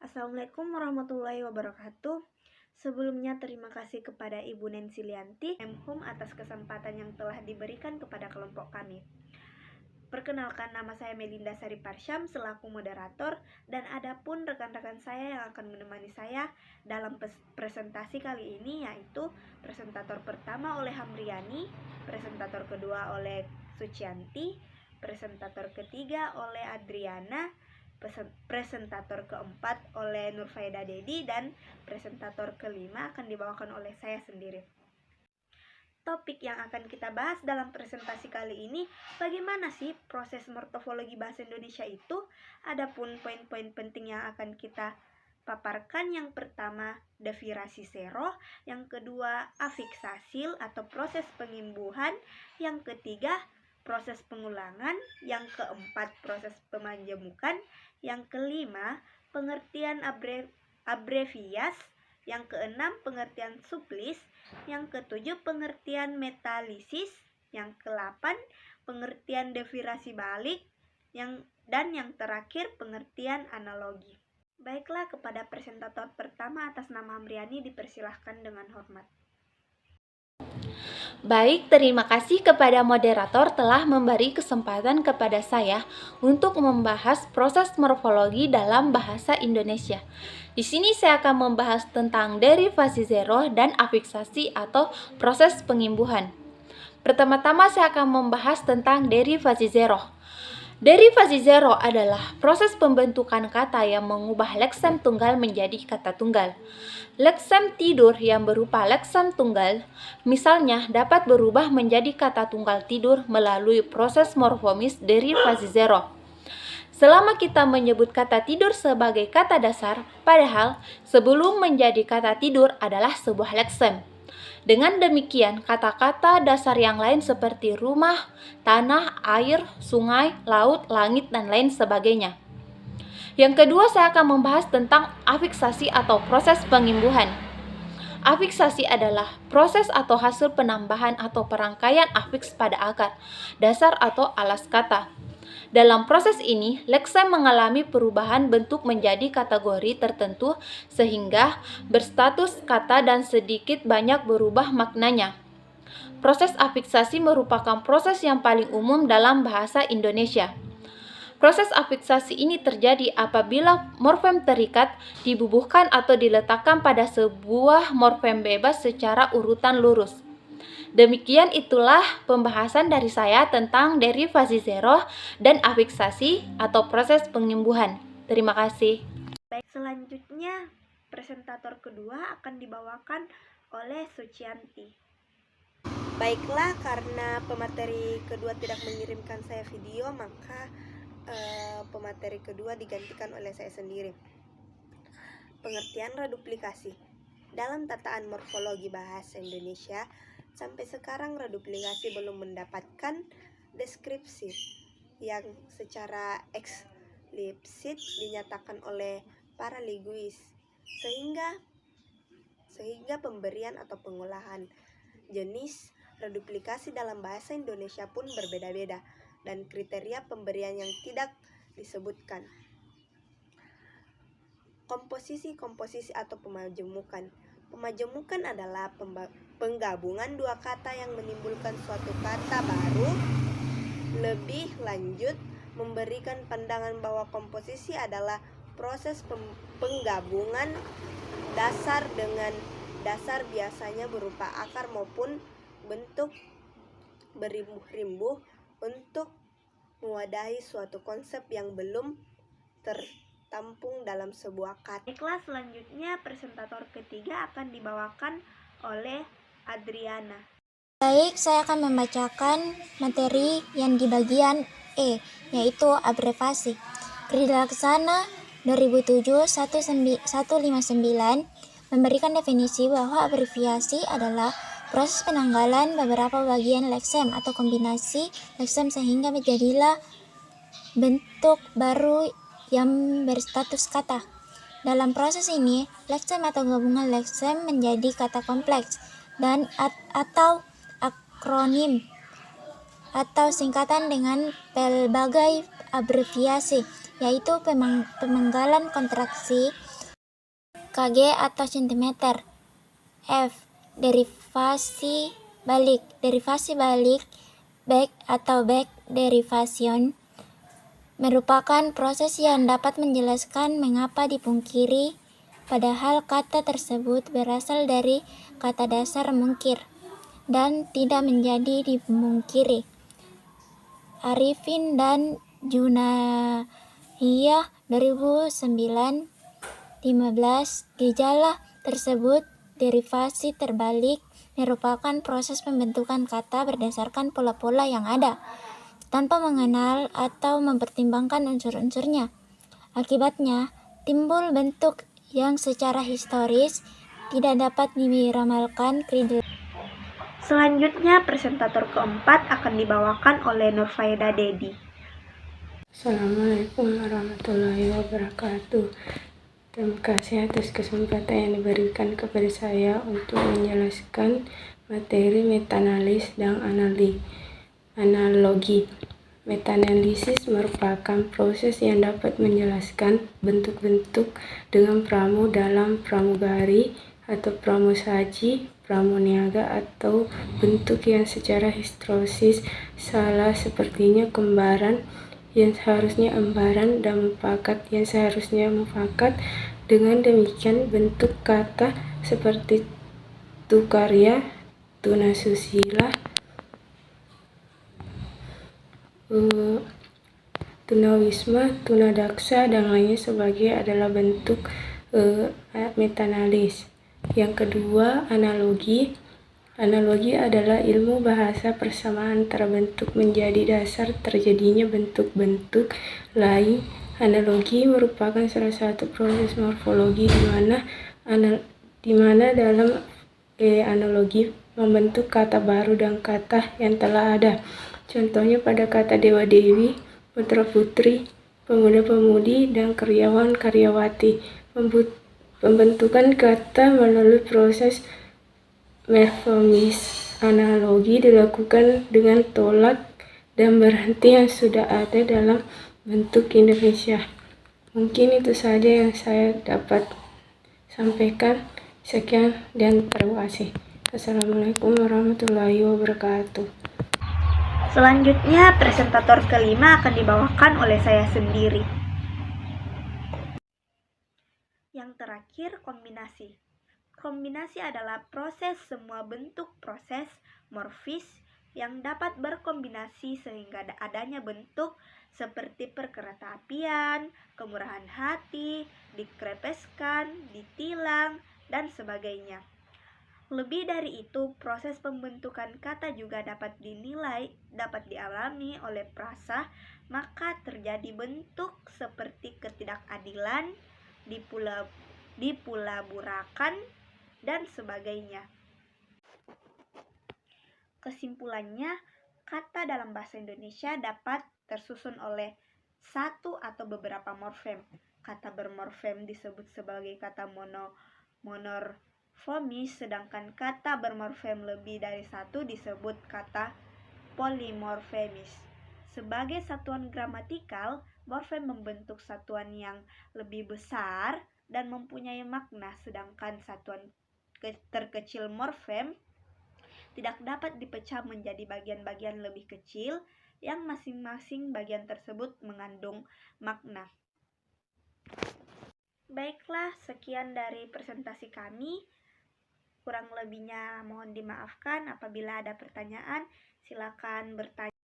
Assalamualaikum warahmatullahi wabarakatuh. Sebelumnya terima kasih kepada Ibu Nancy Lianti, Menhum atas kesempatan yang telah diberikan kepada kelompok kami. Perkenalkan, nama saya Melinda Sari Parsyam selaku moderator, dan adapun rekan-rekan saya yang akan menemani saya dalam presentasi kali ini, yaitu presentator pertama oleh Hamriani, presentator kedua oleh Sucianti, presentator ketiga oleh Adriana, presentator keempat oleh Nurfaida Dedi, dan presentator kelima akan dibawakan oleh saya sendiri. Topik yang akan kita bahas dalam presentasi kali ini, bagaimana sih proses morfologi bahasa Indonesia itu? Adapun poin-poin penting yang akan kita paparkan, yang pertama devirasi sero, yang kedua afiksasil atau proses pengimbuhan, yang ketiga proses pengulangan, yang keempat proses pemajemukan, yang kelima pengertian abrevias, yang keenam pengertian suplis, yang ketujuh pengertian metalisis, yang ke-8 pengertian devirasi balik, dan yang terakhir pengertian analogi. Baiklah, kepada presentator pertama atas nama Hamriani dipersilahkan dengan hormat. Baik, terima kasih kepada moderator telah memberi kesempatan kepada saya untuk membahas proses morfologi dalam bahasa Indonesia. Di sini saya akan membahas tentang derivasi zero dan afiksasi atau proses pengimbuhan. Pertama-tama saya akan membahas tentang derivasi zero. Derivasi zero adalah proses pembentukan kata yang mengubah leksem tunggal menjadi kata tunggal. Leksem tidur yang berupa leksem tunggal, misalnya, dapat berubah menjadi kata tunggal tidur melalui proses morfomis derivasi zero. Selama kita menyebut kata tidur sebagai kata dasar, padahal sebelum menjadi kata tidur adalah sebuah leksem. Dengan demikian, kata-kata dasar yang lain seperti rumah, tanah, air, sungai, laut, langit, dan lain sebagainya. Yang kedua, saya akan membahas tentang afiksasi atau proses pengimbuhan. Afiksasi adalah proses atau hasil penambahan atau perangkaian afiks pada akar, dasar atau alas kata. Dalam proses ini, leksem mengalami perubahan bentuk menjadi kategori tertentu sehingga berstatus kata dan sedikit banyak berubah maknanya. Proses afiksasi merupakan proses yang paling umum dalam bahasa Indonesia. Proses afiksasi ini terjadi apabila morfem terikat, dibubuhkan atau diletakkan pada sebuah morfem bebas secara urutan lurus. Demikian itulah pembahasan dari saya tentang derivasi zero dan afiksasi atau proses pengimbuhan. Terima kasih. Baik, selanjutnya presentator kedua akan dibawakan oleh Sucianti. Baiklah, karena pemateri kedua tidak mengirimkan saya video, maka pemateri kedua digantikan oleh saya sendiri. Pengertian reduplikasi. Dalam tataan morfologi bahasa Indonesia, sampai sekarang reduplikasi belum mendapatkan deskripsi yang secara eksplisit dinyatakan oleh para linguis, sehingga pemberian atau pengolahan jenis reduplikasi dalam bahasa Indonesia pun berbeda-beda dan kriteria pemberian yang tidak disebutkan. Komposisi atau pemajemukan. Pemajemukan adalah penggabungan dua kata yang menimbulkan suatu kata baru. Lebih lanjut, memberikan pandangan bahwa komposisi adalah proses penggabungan dasar dengan dasar, biasanya berupa akar maupun bentuk berimbuh-rimbuh untuk mewadahi suatu konsep yang belum tertampung dalam sebuah kata. Baiklah, selanjutnya presentator ketiga akan dibawakan oleh Adriana. Baik, saya akan membacakan materi yang di bagian E, yaitu abrevasi. Krilaksana 2007-159 memberikan definisi bahwa abreviasi adalah proses penanggalan beberapa bagian leksem atau kombinasi leksem sehingga menjadilah bentuk baru yang berstatus kata. Dalam proses ini, leksem atau gabungan leksem menjadi kata kompleks dan atau akronim atau singkatan dengan pelbagai abreviasi, yaitu pemanggalan kontraksi kg atau centimeter. F. Derivasi balik. Derivasi balik back atau back derivation merupakan proses yang dapat menjelaskan mengapa dipungkiri padahal kata tersebut berasal dari kata dasar mungkir dan tidak menjadi dipungkiri. Arifin dan Junahiyah 2009 15. Gejala tersebut derivasi terbalik merupakan proses pembentukan kata berdasarkan pola-pola yang ada tanpa mengenal atau mempertimbangkan unsur-unsurnya. Akibatnya, timbul bentuk yang secara historis tidak dapat diramalkan. Selanjutnya, presentator keempat akan dibawakan oleh Nurfaida Dedi. Assalamualaikum warahmatullahi wabarakatuh. Terima kasih atas kesempatan yang diberikan kepada saya untuk menjelaskan materi meta-analisis dan analogi. Meta-analisis merupakan proses yang dapat menjelaskan bentuk-bentuk dengan pramu dalam pramugari atau pramusaji, pramuniaga atau bentuk yang secara historis salah sepertinya kembaran yang seharusnya embaran dan mufakat yang seharusnya mufakat. Dengan demikian bentuk kata seperti tukarya, tunasusila, tunawisma, tunadaksa dan lainnya sebagai adalah bentuk meta-analis. Yang kedua, analogi. Analogi adalah ilmu bahasa persamaan antara bentuk menjadi dasar terjadinya bentuk-bentuk lain. Analogi merupakan salah satu proses morfologi di mana dalam analogi membentuk kata baru dan kata yang telah ada. Contohnya pada kata dewa-dewi, putra-putri, pemuda-pemudi, dan karyawan-karyawati. Pembentukan kata melalui proses morfomis analogi dilakukan dengan tolak dan berhenti yang sudah ada dalam bentuk Indonesia. Mungkin itu saja yang saya dapat sampaikan. Sekian dan terima kasih. Assalamualaikum warahmatullahi wabarakatuh. Selanjutnya, presentator kelima akan dibawakan oleh saya sendiri. Yang terakhir, kombinasi. Kombinasi adalah proses semua bentuk proses morfis yang dapat berkombinasi sehingga adanya bentuk seperti perkeretaapian, kemurahan hati, dikrepeskan, ditilang, dan sebagainya. Lebih dari itu, proses pembentukan kata juga dapat dialami oleh prasa, maka terjadi bentuk seperti ketidakadilan, dipulaburakan, dan sebagainya. Kesimpulannya, kata dalam bahasa Indonesia dapat tersusun oleh satu atau beberapa morfem. Kata bermorfem disebut sebagai kata monorfomis, sedangkan kata bermorfem lebih dari satu disebut kata polimorfemis. Sebagai satuan gramatikal, morfem membentuk satuan yang lebih besar dan mempunyai makna, sedangkan satuan terkecil morfem tidak dapat dipecah menjadi bagian-bagian lebih kecil yang masing-masing bagian tersebut mengandung makna. Baiklah, sekian dari presentasi kami. Kurang lebihnya mohon dimaafkan. Apabila ada pertanyaan, silakan bertanya.